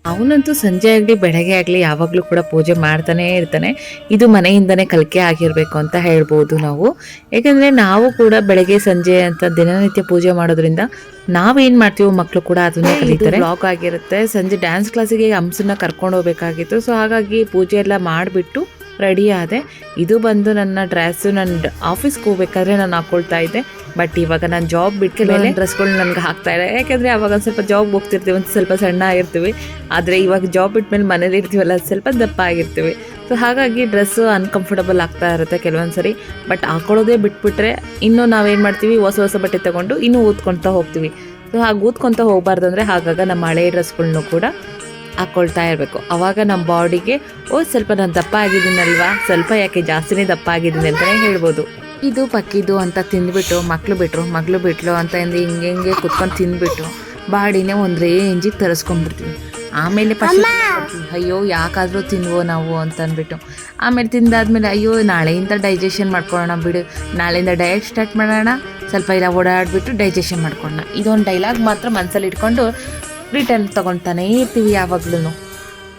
ಅವನಂತೂ ಸಂಜೆ ಆಗಲಿ ಬೆಳಗ್ಗೆ ಆಗಲಿ ಯಾವಾಗಲೂ ಕೂಡ ಪೂಜೆ ಮಾಡ್ತಾನೇ ಇರ್ತಾನೆ. ಇದು ಮನೆಯಿಂದನೇ ಕಲಿಕೆ ಆಗಿರಬೇಕು ಅಂತ ಹೇಳ್ಬೋದು ನಾವು. ಯಾಕೆಂದರೆ ನಾವು ಕೂಡ ಬೆಳಗ್ಗೆ ಸಂಜೆ ಅಂತ ದಿನನಿತ್ಯ ಪೂಜೆ ಮಾಡೋದ್ರಿಂದ ನಾವೇನು ಮಾಡ್ತೀವೋ ಮಕ್ಕಳು ಕೂಡ ಅದನ್ನೇ ಕಲಿತಾರೆ. ಬ್ಲಾಗ್ ಆಗಿರುತ್ತೆ. ಸಂಜೆ ಡ್ಯಾನ್ಸ್ ಕ್ಲಾಸಿಗೆ ಹಂಸನ್ನ ಕರ್ಕೊಂಡು ಹೋಗ್ಬೇಕಾಗಿತ್ತು. ಸೊ ಹಾಗಾಗಿ ಪೂಜೆ ಎಲ್ಲ ಮಾಡಿಬಿಟ್ಟು ರೆಡಿ ಆದೆ. ಇದು ಬಂದು ನನ್ನ ಡ್ರೆಸ್ಸು ನನ್ನ ಆಫೀಸ್ಗೆ ಹೋಗ್ಬೇಕಾದ್ರೆ ನಾನು ಹಾಕ್ಕೊಳ್ತಾ ಇದ್ದೆ. ಬಟ್ ಇವಾಗ ನಾನು ಜಾಬ್ ಬಿಟ್ಟು ಮೇಲೆ ಡ್ರೆಸ್ಗಳು ನನಗೆ ಹಾಕ್ತಾ ಇಲ್ಲ. ಯಾಕೆಂದರೆ ಅವಾಗ ಒಂದು ಸ್ವಲ್ಪ ಜಾಬ್ ಹೋಗ್ತಿರ್ತೀವಿ, ಒಂದು ಸ್ವಲ್ಪ ಸಣ್ಣ ಆಗಿರ್ತೀವಿ. ಆದರೆ ಇವಾಗ ಜಾಬ್ ಬಿಟ್ಟ ಮೇಲೆ ಮನೇಲಿ ಇರ್ತೀವಲ್ಲ, ಸ್ವಲ್ಪ ದಪ್ಪ ಆಗಿರ್ತೀವಿ. ಸೊ ಹಾಗಾಗಿ ಡ್ರೆಸ್ಸು ಅನ್ಕಂಫರ್ಟಬಲ್ ಆಗ್ತಾ ಇರುತ್ತೆ ಕೆಲವೊಂದು ಸರಿ. ಬಟ್ ಹಾಕೊಳ್ಳೋದೇ ಬಿಟ್ಬಿಟ್ರೆ ಇನ್ನೂ ನಾವೇನು ಮಾಡ್ತೀವಿ, ಹೊಸ ಹೊಸ ಬಟ್ಟೆ ತೊಗೊಂಡು ಇನ್ನೂ ಊದ್ಕೊಳ್ತಾ ಹೋಗ್ತೀವಿ. ಸೊ ಹಾಗೆ ಊದ್ಕೊಳ್ತಾ ಹೋಗಬಾರ್ದು ಅಂದರೆ ಹಾಗಾಗಿ ನಮ್ಮ ಹಳೆ ಡ್ರೆಸ್ಗಳ್ನೂ ಕೂಡ ಹಾಕ್ಕೊಳ್ತಾ ಇರಬೇಕು. ಆವಾಗ ನಮ್ಮ ಬಾಡಿಗೆ ಸ್ವಲ್ಪ ನಾನು ದಪ್ಪ ಆಗಿದ್ದೀನಲ್ವಾ, ಸ್ವಲ್ಪ ಯಾಕೆ ಜಾಸ್ತಿನೇ ದಪ್ಪ ಆಗಿದ್ದೀನಿ ಅಂತಲೇ ಹೇಳ್ಬೋದು. ಇದು ಪಕ್ಕಿದು ಅಂತ ತಿಂದ್ಬಿಟ್ಟು ಮಗಳು ಬಿಟ್ಲು ಅಂತ ಹಿಂಗೆ ಕುತ್ಕೊಂಡು ತಿಂದ್ಬಿಟ್ಟು ಬಾಡಿನೇ ಒಂದು ರೇಂಜಿಗೆ ತರಿಸ್ಕೊಂಡ್ಬಿಡ್ತೀವಿ. ಆಮೇಲೆ ಅಯ್ಯೋ ಯಾಕಾದರೂ ತಿನ್ವೋ ನಾವು ಅಂತ ಅಂದ್ಬಿಟ್ಟು ಆಮೇಲೆ ತಿಂದಾದ್ಮೇಲೆ ಅಯ್ಯೋ ನಾಳೆಯಿಂದ ಡೈಜೆಷನ್ ಮಾಡ್ಕೊಳ್ಳೋಣ ಬಿಡು, ನಾಳೆಯಿಂದ ಡಯಟ್ ಸ್ಟಾರ್ಟ್ ಮಾಡೋಣ, ಸ್ವಲ್ಪ ಇಲ್ಲ ಓಡಾಡಿಬಿಟ್ಟು ಡೈಜೆಷನ್ ಮಾಡ್ಕೊಳ್ಳೋಣ. ಇದೊಂದು ಡೈಲಾಗ್ ಮಾತ್ರ ಮನಸ್ಸಲ್ಲಿ ಇಟ್ಕೊಂಡು ರಿಟರ್ನ್ ತೊಗೊಳ್ತಾನೇ ಇರ್ತೀವಿ ಯಾವಾಗ್ಲೂ.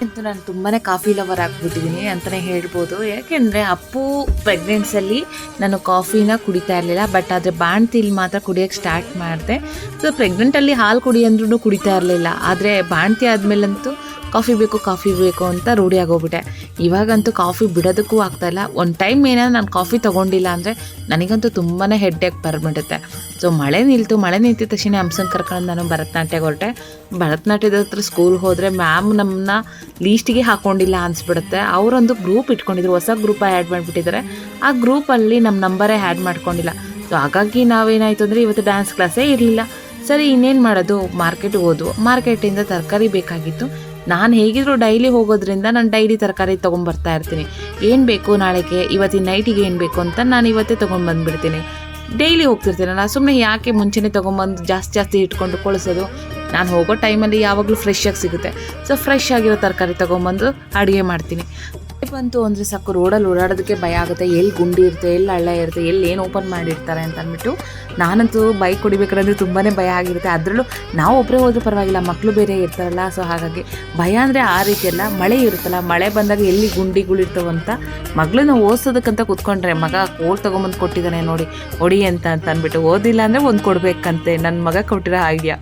ಇಂದು ನಾನು ತುಂಬಾ ಕಾಫಿ ಲವರ್ ಆಗಿಬಿಟ್ಟಿದ್ದೀನಿ ಅಂತಲೇ ಹೇಳ್ಬೋದು. ಯಾಕೆಂದರೆ ಅಪ್ಪು ಪ್ರೆಗ್ನೆನ್ಸಲ್ಲಿ ನಾನು ಕಾಫಿನ ಕುಡಿತಾ ಇರಲಿಲ್ಲ. ಬಟ್ ಆದರೆ ಬಾಣ್ತಿಲಿ ಮಾತ್ರ ಕುಡಿಯೋಕ್ಕೆ ಸ್ಟಾರ್ಟ್ ಮಾಡಿದೆ. ಸೊ ಪ್ರೆಗ್ನೆಂಟಲ್ಲಿ ಹಾಲು ಕುಡಿ ಅಂದ್ರೂ ಕುಡಿತಾ ಇರಲಿಲ್ಲ. ಆದರೆ ಬಾಣ್ತಿ ಆದಮೇಲಂತೂ ಕಾಫಿ ಬೇಕು ಅಂತ ರೂಢಿ ಆಗೋಗ್ಬಿಟ್ಟೆ. ಇವಾಗಂತೂ ಕಾಫಿ ಬಿಡೋದಕ್ಕೂ ಆಗ್ತಾಯಿಲ್ಲ. ಒಂದು ಟೈಮ್ ಏನಾದ್ರು ನಾನು ಕಾಫಿ ತೊಗೊಂಡಿಲ್ಲ ಅಂದರೆ ನನಗಂತೂ ತುಂಬಾ ಹೆಡ್ಡೇಕ್ ಬರ್ಬಿಡುತ್ತೆ. ಸೊ ಮಳೆ ನಿಂತಿದ ತಕ್ಷಣ ಹಂಸನ ಕರ್ಕೊಂಡು ನಾನು ಭರತನಾಟ್ಯಕ್ಕೆ ಹೊರಟೆ. ಭರತನಾಟ್ಯದ ಹತ್ರ ಸ್ಕೂಲ್ಗೆ ಹೋದರೆ ಮ್ಯಾಮ್ ನಮ್ಮನ್ನ ಲೀಸ್ಟಿಗೆ ಹಾಕ್ಕೊಂಡಿಲ್ಲ ಅನಿಸ್ಬಿಡುತ್ತೆ. ಅವರೊಂದು ಗ್ರೂಪ್ ಇಟ್ಕೊಂಡಿದ್ರು, ಹೊಸ ಗ್ರೂಪ್ ಆ್ಯಡ್ ಮಾಡಿಬಿಟ್ಟಿದ್ದಾರೆ. ಆ ಗ್ರೂಪಲ್ಲಿ ನಮ್ಮ ನಂಬರೇ ಆ್ಯಡ್ ಮಾಡ್ಕೊಂಡಿಲ್ಲ. ಸೊ ಹಾಗಾಗಿ ನಾವೇನಾಯಿತು ಅಂದರೆ ಇವತ್ತು ಡ್ಯಾನ್ಸ್ ಕ್ಲಾಸೇ ಇರಲಿಲ್ಲ. ಸರಿ ಇನ್ನೇನು ಮಾಡೋದು, ಮಾರ್ಕೆಟ್ಗೆ ಹೋದ್ವು. ಮಾರ್ಕೆಟಿಂದ ತರಕಾರಿ ಬೇಕಾಗಿತ್ತು. ನಾನು ಹೇಗಿದ್ರು ಡೈಲಿ ಹೋಗೋದ್ರಿಂದ ನಾನು ಡೈಲಿ ತರಕಾರಿ ತೊಗೊಂಬರ್ತಾ ಇರ್ತೀನಿ. ಏನು ಬೇಕು ನಾಳೆಗೆ, ಇವತ್ತಿನ ನೈಟಿಗೆ ಏನು ಬೇಕು ಅಂತ ನಾನು ಇವತ್ತೇ ತೊಗೊಂಡ್ಬಂದುಬಿಡ್ತೀನಿ. ಡೈಲಿ ಹೋಗ್ತಿರ್ತೀನಲ್ಲ, ಸುಮ್ಮನೆ ಯಾಕೆ ಮುಂಚೆನೇ ತೊಗೊಂಬಂದು ಜಾಸ್ತಿ ಇಟ್ಕೊಂಡು ಕೊಳಿಸೋದು. ನಾನು ಹೋಗೋ ಟೈಮಲ್ಲಿ ಯಾವಾಗಲೂ ಫ್ರೆಶ್ ಆಗಿ ಸಿಗುತ್ತೆ. ಸೊ ಫ್ರೆಶ್ ಆಗಿರೋ ತರಕಾರಿ ತೊಗೊಂಬಂದು ಅಡುಗೆ ಮಾಡ್ತೀನಿ. ಬಂತು ಅಂದರೆ ಸಾಕು, ರೋಡಲ್ಲಿ ಓಡಾಡೋದಕ್ಕೆ ಭಯ ಆಗುತ್ತೆ. ಎಲ್ಲಿ ಗುಂಡಿ ಇರುತ್ತೆ, ಎಲ್ಲಿ ಹಳ್ಳ ಇರುತ್ತೆ, ಎಲ್ಲಿ ಏನು ಓಪನ್ ಮಾಡಿರ್ತಾರೆ ಅಂತ ಅಂದ್ಬಿಟ್ಟು ನಾನಂತೂ ಬೈಕ್ ಹೊಡಿಬೇಕಾದ್ರೆ ತುಂಬಾ ಭಯ ಆಗಿರುತ್ತೆ. ಅದರಲ್ಲೂ ನಾವು ಒಬ್ಬರೇ ಹೋದ್ರೂ ಪರವಾಗಿಲ್ಲ, ಮಕ್ಕಳು ಬೇರೆ ಇರ್ತಾರಲ್ಲ. ಸೊ ಹಾಗಾಗಿ ಭಯ ಅಂದರೆ ಆ ರೀತಿಯಲ್ಲ. ಮಳೆ ಇರುತ್ತಲ್ಲ, ಮಳೆ ಬಂದಾಗ ಎಲ್ಲಿ ಗುಂಡಿಗಳಿರ್ತಾವಂತ ಮಗಳನ್ನ ಓದಿಸೋದಕ್ಕಂತ ಕೂತ್ಕೊಂಡ್ರೆ ಮಗ ಕೋಲ್ ತೊಗೊಂಬಂದು ಕೊಟ್ಟಿದ್ದಾನೆ ನೋಡಿ ಹೊಡಿ ಅಂತ ಅಂದ್ಬಿಟ್ಟು, ಓದಿಲ್ಲ ಅಂದರೆ ಒಂದು ಕೊಡಬೇಕಂತೆ ನನ್ನ ಮಗ ಕೊಟ್ಟಿರೋ ಐಡಿಯಾ.